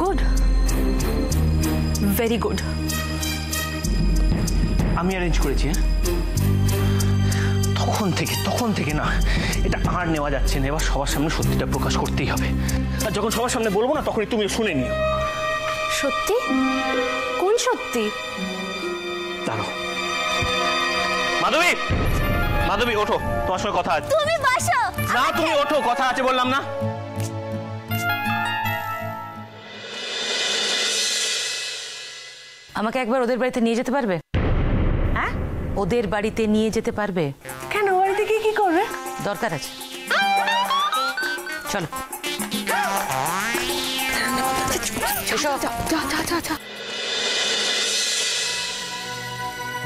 Good, very good. আমি arrange করেছি। তখন থেকে না এটা আর নেওয়া যাচ্ছে না। এবার সবার সামনে সত্যিটা প্রকাশ করতেই হবে। আর যখন সবার সামনে বলবো না তখনই তুমি শুনে নিও। সত্যি? কোন সত্যি? দাঁড়াও। মাধবী, মাধবী ওঠো, তোমার সঙ্গে কথা আছে। তুমি বসো। না তুমি ওঠো, কথা আছে বললাম না। আমাকে একবার ওদের বাড়িতে নিয়ে যেতে পারবে? হ্যাঁ, ওদের বাড়িতে নিয়ে যেতে পারবে? কেন, বাড়িতে গিয়ে কি করবে? দরকার আছে, চলো।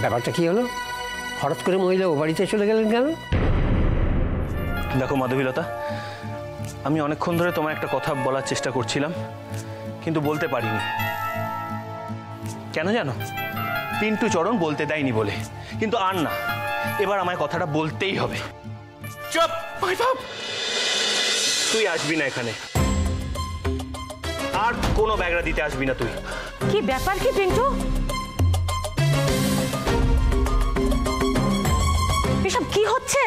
ব্যাপারটা কি হলো? হঠাৎ করে মহিলা ও বাড়িতে চলে গেলেন কেন? দেখো মাধবীলতা, আমি অনেকক্ষণ ধরে তোমার একটা কথা বলার চেষ্টা করছিলাম, কিন্তু বলতে পারিনি। কেন জানো? পিন্টু চরণ বলতে দেয়নি বলে। কিন্তু আর না, এবার আমায় কথাটা বলতেই হবে। চুপ, তুই আসবি না এখানে, আর কোনো ব্যাগরা দিতে আসবি না তুই। কি ব্যাপার কি পিন্টু? এসব কি হচ্ছে?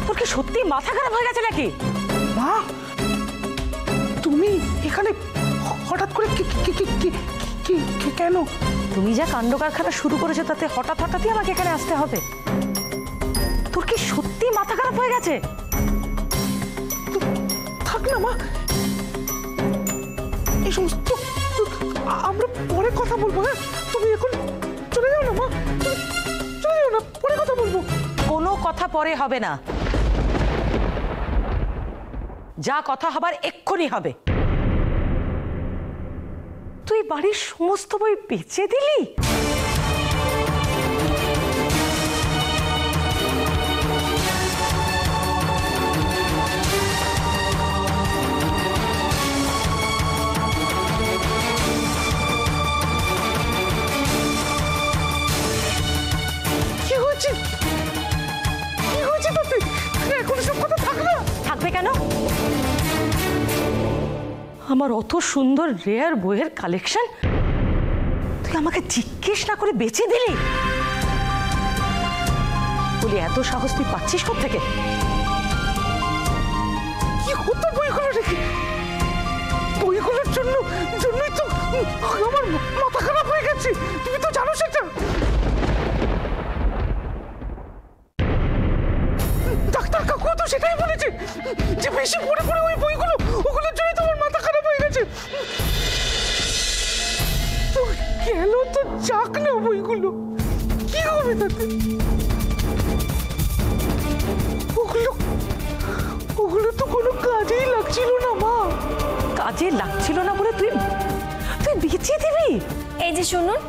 তোর কি সত্যি মাথা খারাপ হয়ে গেছে নাকি? মা, তুমি এখানে হঠাৎ করে কেন? তুমি যা কাণ্ড কারখানা শুরু করেছো তাতে হঠাৎই আমাকে এখানে আসতে হবে? তোর কি সত্যি মাথা খারাপ হয়ে গেছে? থাক না মা, এই সমস্ত আমরা পরে কথা বলবো। হ্যাঁ, তুমি এখন চলে যাও না মা, চলে যাও না, পরে কথা বলবো। কোনো কথা পরে হবে না, যা কথা হবার এক্ষুনি হবে। তুই বাড়ির সমস্ত বই বেচে দিলি? কি হয়েছে তাতে? এখন সব কথা থাকবে কেন? আমার অত সুন্দর রেয়ার বইয়ের কালেকশন তুই আমাকে জিজ্ঞেস না করে বেচে দিলি? বলি এত সাহস তুই পাচ্ছিস কোত্থেকে? কি হতো বইগুলো রেখে? বইগুলোর জন্যই তো আমার মাথা খারাপ হয়ে গেছে, তুমি তো জানো সেটা। ডাক্তার কাকু তো সেটাই বলেছে যে বেশি পড়ে ওই বইগুলো, ওগুলোর জন্যই তোমার মাথা খারাপ হয়ে গেছে। তো গেল তো যাক না, বইগুলো কি হবে তাতে? ওগুলো তো কোনো কাজেই লাগছিল না মা। কাজে লাগছিল না বলে তুই বেঁচে দিবি? এই যে শুনুন,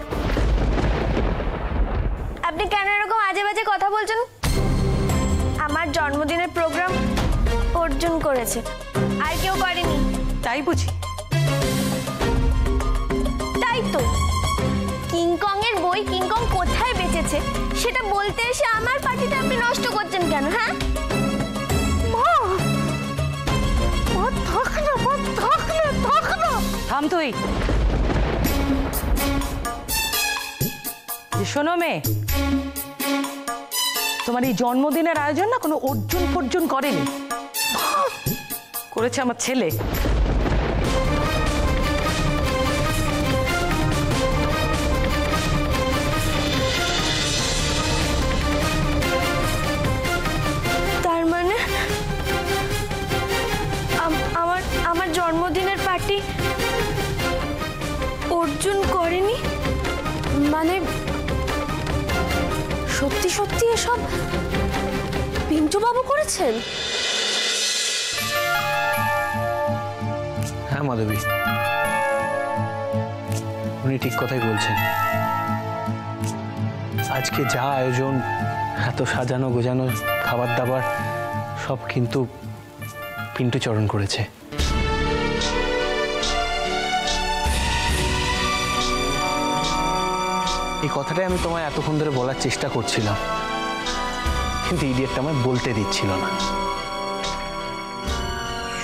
আপনি কেন এরকম আজে বাজে কথা বলছেন? আমার জন্মদিনের প্রোগ্রাম অর্জুন করেছে, আর কেউ করেনি। তাই বুঝি? তাই তো, কিংকং এর বই কিংকং কোথায় বেচেছে সেটা বলতে এসে আমার পার্টিটা আপনি নষ্ট করছেন কেন? হ্যাঁ মা, থাক না মা, থাক না। থাম তুই। শোনো মেয়ে, তোমার এই জন্মদিনের আয়োজন না কোনো অর্জুন করেনি, করেছে আমার ছেলে। তার মানে আমার জন্মদিনের পার্টি অর্জুন করেনি? মানে সত্যি এসব পিন্টু বাবু করেছেন? হ্যাঁ মাধবী, উনি ঠিক কথাই বলছেন। আজকে যা আয়োজন, এত সাজানো গোজানো খাবার দাবার, সব কিন্তু পিন্টু চরণ করেছে। এই কথাটাই আমি তোমায় এতক্ষণ ধরে বলার চেষ্টা করছিলাম, কিন্তু ইডিয়েটটা আমায় বলতে দিচ্ছিল না।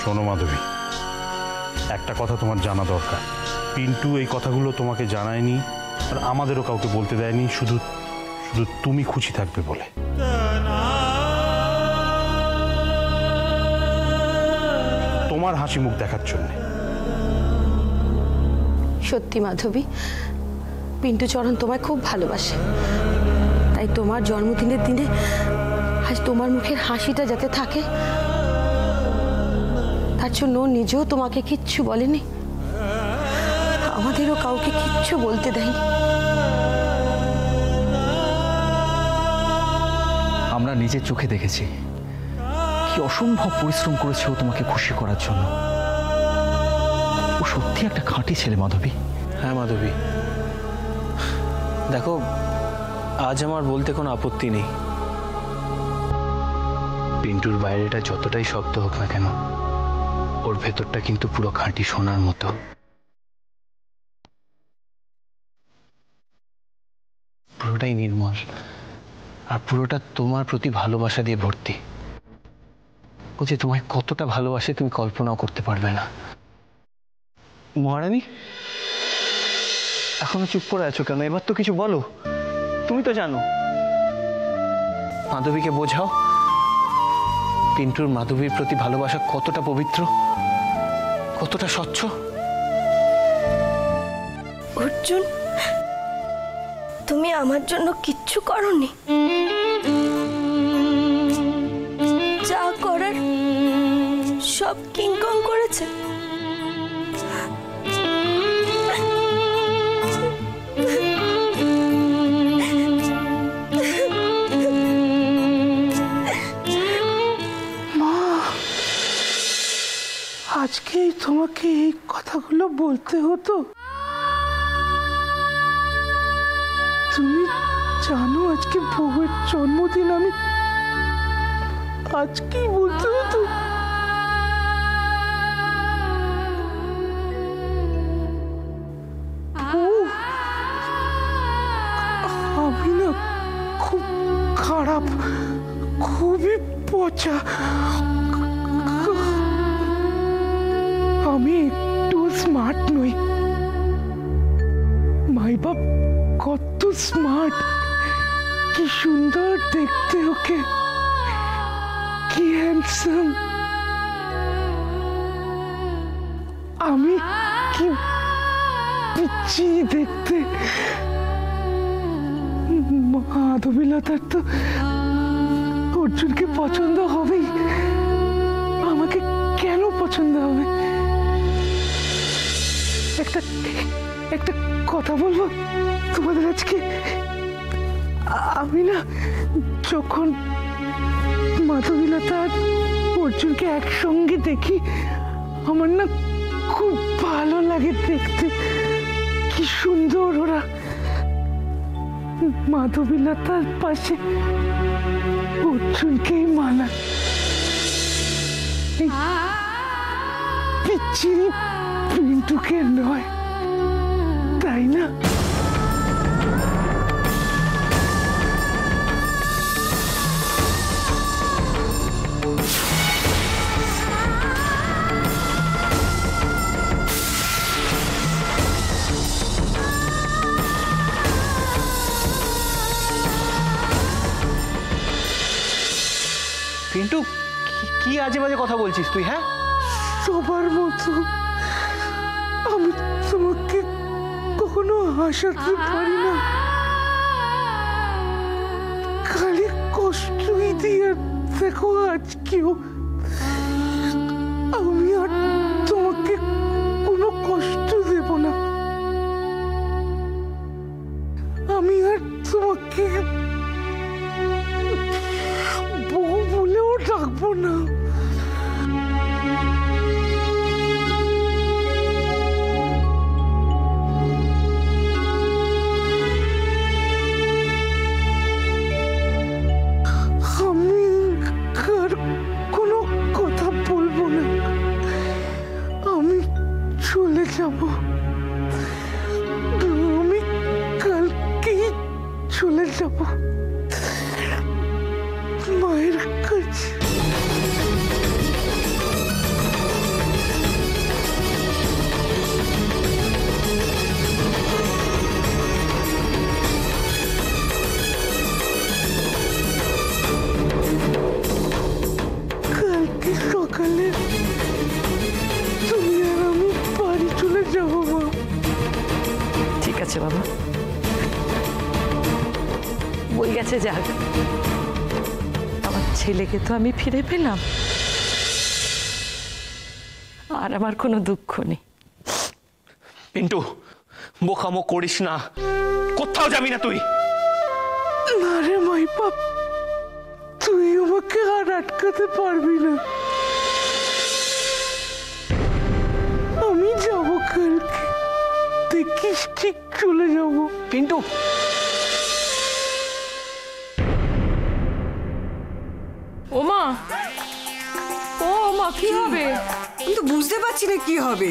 শোনো মাধবী, একটা কথা তোমার জানা দরকার, পিন্টু এই কথাগুলো তোমাকে জানায়নি আর আমাদেরও কাউকে বলতে দেয়নি, শুধু শুধু তুমি খুশি থাকবে বলে। তোমার হাসি মুখ দেখার জন্য। সত্যি মাধবী, পিন্টু চরণ তোমায় খুব ভালোবাসে, তাই তোমার জন্মদিনের দিনে আজ তোমার মুখের হাসিটা যাতে থাকে তার জন্য নিজেও তোমাকে কিচ্ছু বলেনি, আমাদেরও কাউকে কিচ্ছু বলতে দেয়নি। আমরা নিজের চোখে দেখেছি কি অসম্ভব পরিশ্রম করেছে ও তোমাকে খুশি করার জন্য। ও সত্যি একটা খাঁটি ছেলে মাধবী। হ্যাঁ মাধবী, দেখো আজ আমার বলতে কোনো আপত্তি নেই। পিন্টুর বাইরেটা যতটাই শক্ত হোক না কেন, ওর ভেতরটা কিন্তু পুরো খাঁটি সোনার মতো। পুরোটাই নির্মল আর পুরোটা তোমার প্রতি ভালোবাসা দিয়ে ভর্তি। ও যে তোমায় কতটা ভালোবাসে তুমি কল্পনাও করতে পারবে না। মহারানী, এখনো চুপ করে আছো কেন? এবার তো কিছু বলো, তুমি তো জানো। মাধবীকে বোঝাও পিন্টুর মাধবীর প্রতি ভালোবাসা কতটা পবিত্র, কতটা স্বচ্ছ। অর্জুন, তুমি আমার জন্য কিচ্ছু করোনি, যা করার সব কিংকং করেছে। আজকেই তোমাকে এই কথাগুলো বলতে হতো? তুমি জানো আজকে বউয়ের জন্মদিন, আমি আজকেই বলতে হতো? আমি না খুব খারাপ, খুবই পচা, আমি একটু স্মার্ট নই। মাই বাপ কত স্মার্ট, কি সুন্দর দেখতে ওকে, কি হ্যান্ডসাম। আমি কি পিচ্ছি দেখতে। মাধবীলতার তো অর্জুনকে পছন্দ হবেই, আমাকে কেন পছন্দ হবে? একটা কথা বলবো তোমাদের আজকে। আমি না যখন মাধবীলতা আর অর্জুনকে একসঙ্গে দেখি, আমার না খুব ভালো লাগে দেখতে, কি সুন্দর ওরা। মাধবীলতার পাশে অর্জুনকেই মানা, পিচ্ছি পিন্টুকে নয়, তাই না? পিন্টু, কি আজে বাজে কথা বলছিস তুই? হ্যাঁ, সবার মতো আমি তোমাকে কখনো হাসাতে পারি না, খালি কষ্টই দিয়ে। দেখো আজকেও আমি আর তোমাকে কোনো কষ্ট দেব না, আমি আর তোমাকে বউ বলেও ডাকবো না। আমি কালকেই চলে যাব মায়ের কাছে। গেছে বাবা, বই গেছে যাক। আমার ছেলেকে তো আমি ফিরে পেলাম, আর আমার কোনো দুঃখ নেই। পিন্টু, বোকামো করিস না, কোথাও যাবি না তুই। না রে মাইপাপ, তুই আমাকে আর আটকাতে পারবি না। আমি যাবো কালকে, দেখিস ঠিক চলে যাবো। পিন্টু, ওমা, ও মা, কি হবে? আমি তো বুঝতে পারছি না কি হবে।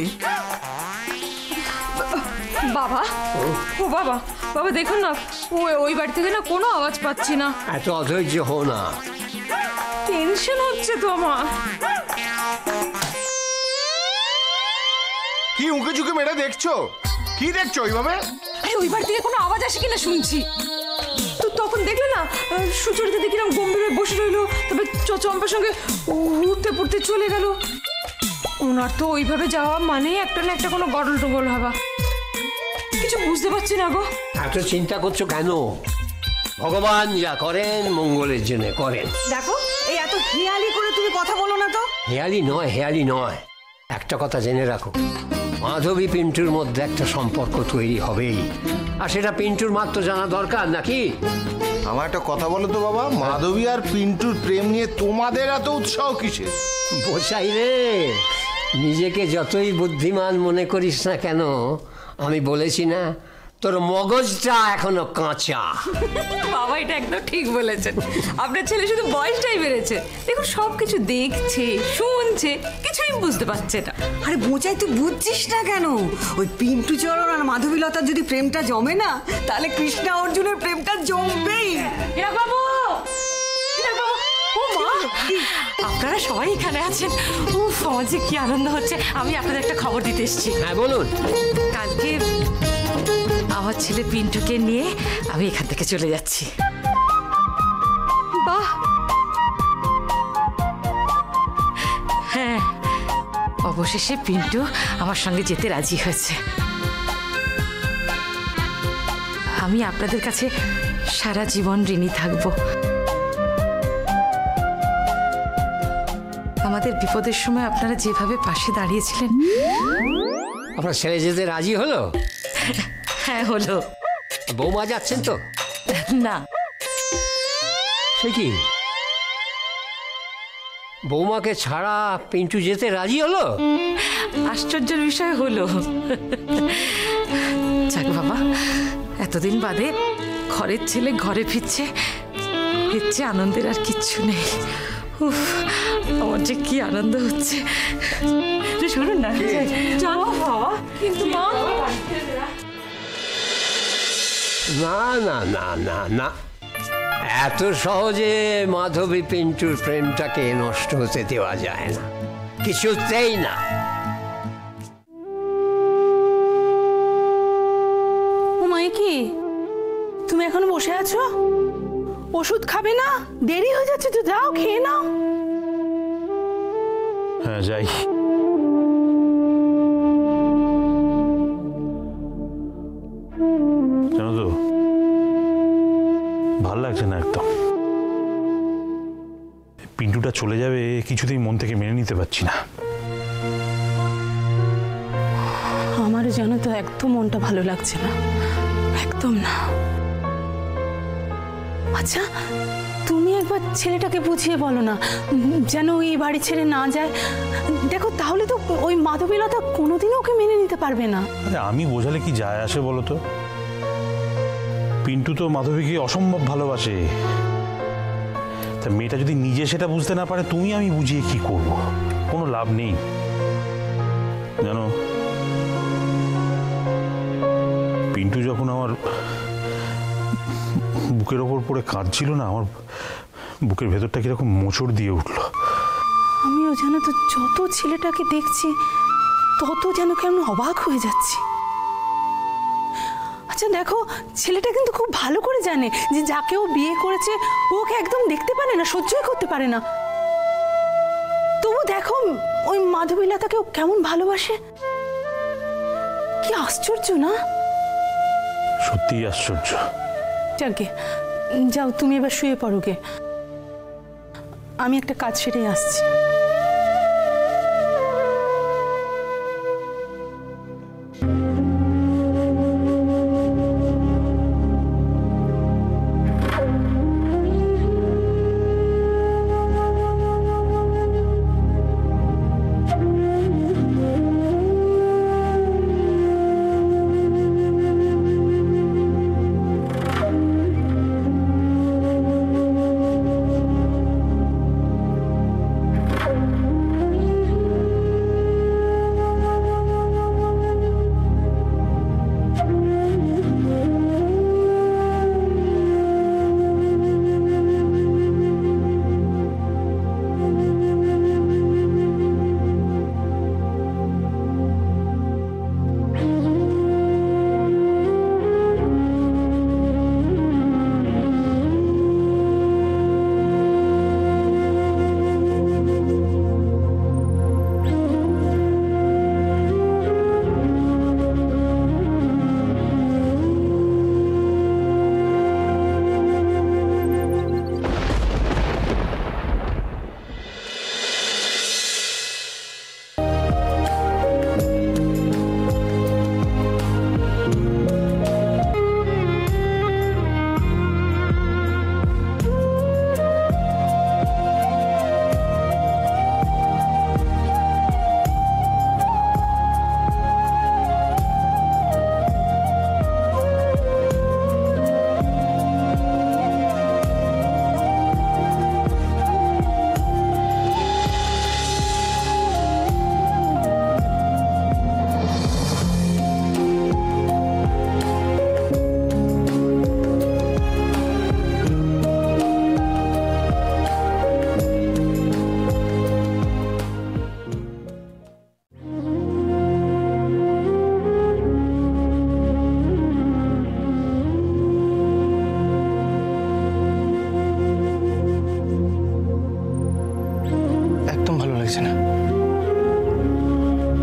বাবা, ও বাবা, বাবা দেখুন না, ওই বাড়ি থেকে না কোনো আওয়াজ পাচ্ছি না। এত অধৈর্য হো না, টেনশন হচ্ছে তো আমার। কি উঁকে ঝুঁকে মেরে দেখছো? কি দেখছো ওইভাবে? ওই বাড়ি থেকে কোনো আওয়াজ আসে কিনা শুনছি। তো তখন দেখলে না সুচরিতা দেখিলাম গম্ভীর হয়ে বসে রইলো, তবে চম্পার সঙ্গে উঠতে পড়তে চলে গেল। ওনার তো ওইভাবে যাওয়া মানে একটা না একটা কোনো গডল টগল হওয়া। কিছু বুঝতে পারছি না গো। এত চিন্তা করছো কেন? ভগবান যা করেন মঙ্গলের জন্য করেন। দেখো, এই এত হেয়ালি করে তুমি কথা বলো না তো। হেয়ালি নয়, হেয়ালি নয়। একটা কথা জেনে রাখো, মাধবী পিন্টুর মধ্যে একটা সম্পর্ক তৈরি হবেই, আর সেটা পিন্টুর মাত্র জানা দরকার নাকি? আমার একটা কথা বলো তো বাবা, মাধবী আর পিন্টুর প্রেম নিয়ে তোমাদের এত উৎসাহ কিসের? বোঝাই রে, নিজেকে যতই বুদ্ধিমান মনে করিস না কেন, আমি বলেছি না তোর মগজটা এখনো কাঁচা। বাবা এটা একদম ঠিক বলেছেন, আপনার ছেলে শুধু বয়সটাই বেড়েছে। দেখুন সবকিছু দেখছে, শুনছে, কিছুই বুঝতে পারছে না। আরে বোঝাই, তুই বুঝছিস না কেন? ওই পিন্টু চরণ আর মাধবীলতার যদি প্রেমটা জমে না, তাহলে কৃষ্ণা অর্জুনের প্রেমটা জমবেই। বাবু, ও মা, আপনারা সবাই এখানে আছেন। উফ, আমার যে কি আনন্দ হচ্ছে। আমি আপনাদের একটা খবর দিতে এসেছি। হ্যাঁ বলুন। কালকে আমার ছেলে পিন্টুকে নিয়ে আমি এখান থেকে চলে যাচ্ছি। বাহ, হ্যাঁ, অবশেষে পিন্টু আমার সঙ্গে যেতে রাজি হয়েছে। আমি আপনাদের কাছে সারা জীবন ঋণী থাকব। আমাদের বিপদের সময় আপনারা যেভাবে পাশে দাঁড়িয়েছিলেন। আপনার ছেলে যেতে রাজি হলো? হ্যাঁ হলো। বৌমা যাচ্ছেন তো? না। সে কি, বৌমাকে ছাড়া পিন্টু যেতে রাজি হলো? আশ্চর্যের বিষয় হলো। যাক বাবা, এতদিন বাদে ঘরের ছেলে ঘরে ফিরছে, এর চেয়ে আনন্দের আর কিচ্ছু নেই। উফ, আমার যে কি আনন্দ হচ্ছে। শুনুন না, জানো বাবা, কিন্তু মা, না না না না না, এত সহজে মাধবী পিন্টুর প্রেমটাকে নষ্ট হতে দেওয়া যায় না, কিছুতেই না। ও মাই, কি তুমি এখন বসে আছো? ওষুধ খাবে না? দেরি হয়ে যাচ্ছে তো, যাও খেয়ে নাও। হ্যাঁ যাই। জানো তো, ভাল লাগছে না একদম। পিন্টুটা চলে যাবে কিছুতেই মন থেকে মেনে নিতে পারছি না। আমারও জানো তো একদম মনটা ভালো লাগছে না, একদম না। আচ্ছা, তুমি একবার ছেলেটাকে বুঝিয়ে বলো না, যেন ওই বাড়ি ছেড়ে না যায়। দেখো, তাহলে তো ওই মাধবীলতা কোনোদিনও ওকে মেনে নিতে পারবে না। আরে আমি বোঝালে কি যায় আসে বলো তো? পিন্টু তো মাধবীকে অসম্ভব ভালোবাসে। তা মেয়েটা যদি নিজে সেটা বুঝতে না পারে, তুমি আমি বুঝিয়ে কি করব? কোনো লাভ নেই। জানো, পিন্টু যখন আমার বুকের ওপর পড়ে কাঁদছিল না, আমার বুকের ভেতরটা কিরকম মোচড় দিয়ে উঠলো। আমিও জানো তো, যত ছেলেটাকে দেখছি তত যেন কেমন অবাক হয়ে যাচ্ছি। আচ্ছা দেখো, ছেলেটা কিন্তু খুব ভালো করে জানে যে যাকে ও বিয়ে করেছে ওকে একদম দেখতে পারে না, সহ্যই করতে পারে না। তবু দেখো ওই মাধবীলতাকে ও কেমন ভালোবাসে। কি আশ্চর্য না? সত্যিই আশ্চর্য। যাকে যাও, তুমি এবার শুয়ে পড়ো গে, আমি একটা কাজ সেরে আসছি।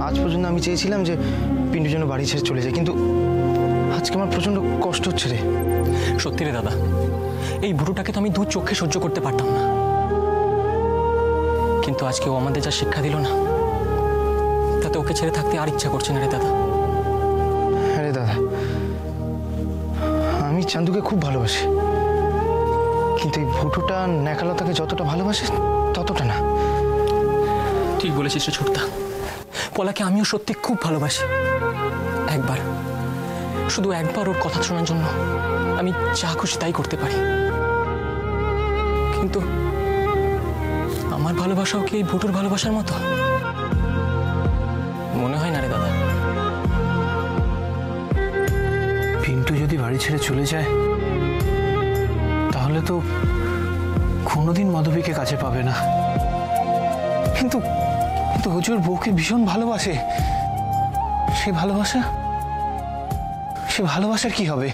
আজ পর্যন্ত আমি চেয়েছিলাম যে পিন্টু যেন বাড়ি ছেড়ে চলে যায়, কিন্তু আজকে আমার প্রচন্ড কষ্ট হচ্ছে রে। সত্যি রে দাদা, এই বুড়োটাকে তো আমি দু চোখে সহ্য করতে পারতাম না, কিন্তু আজকে ও আমাদের যা শিক্ষা দিল না, তাতে ওকে ছেড়ে থাকতে আর ইচ্ছা করছে না রে দাদা। হ্যাঁ রে দাদা, আমি চান্দুকে খুব ভালোবাসি, কিন্তু এই ভুটুটা ন্যাকালতাকে যতটা ভালোবাসে ততটা না। ঠিক বলেছিস রে ছোটদা, পলাকে আমিও সত্যি খুব ভালোবাসি। একবার, শুধু একবার ওর কথা শোনার জন্য আমি যা খুশি তাই করতে পারি, কিন্তু আমার ভালোবাসাও কি এই ভুটুর ভালোবাসার মতো? মনে হয় না রে দাদা। পিন্টু যদি বাড়ি ছেড়ে চলে যায় তাহলে তো কোনোদিন মাধবীকে কাছে পাবে না, কিন্তু হুজুর বউকে ভীষণ ভালোবাসে। সে ভালোবাসার কি হবে?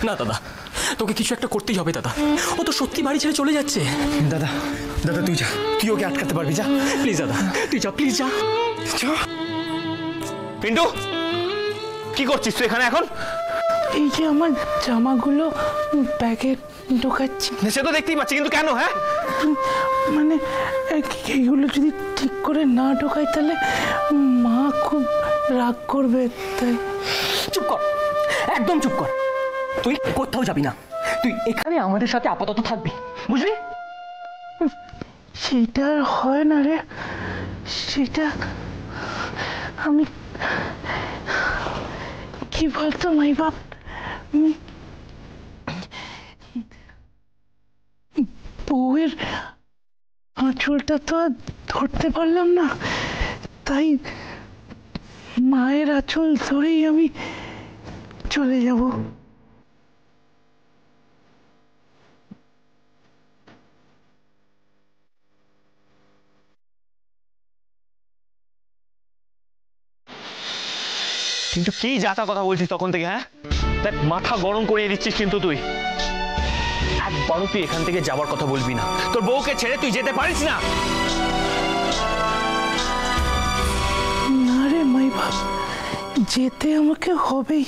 না দাদা, তোকে কিছু একটা করতেই হবে দাদা, ও তো সত্যি বাড়ি ছেড়ে চলে যাচ্ছে। দাদা দাদা তুই যা, তুই ওকে আটকাতে পারবি, যা প্লিজ দাদা, তুই যা, প্লিজ যা। পিন্টু, কি করছিস তুই এখানে এখন? এই যে আমার জামাগুলো ব্যাগে ঢোকাচ্ছি। সে তো দেখতেই পাচ্ছি, কিন্তু কেন? হ্যাঁ, মানে এইগুলো যদি ঠিক করে না ঢোকাই তাহলে মা খুব রাগ করবে, তাই। চুপ কর, একদম চুপ কর, তুই কোথাও যাবি না, তুই এখানে আমাদের সাথে আপাতত থাকবি, বুঝলি? সেটা আর হয় না রে, সেটা আমি কি বলতো মাই বাপ, বউয়ের আঁচলটা তো আর ধরতে পারলাম না, তাই মায়ের আঁচল ধরেই আমি চলে যাব। কিন্তু কি যাতা কথা বলছিস তখন থেকে? হ্যাঁ, দেখ মাথা গরম করিয়ে দিচ্ছিস, কিন্তু তুই একবারও তুই এখান থেকে যাবার কথা বলবি না। তোর বউকে ছেড়ে তুই যেতে পারিস না। না রে মাই বাপ, যেতে আমাকে হবেই।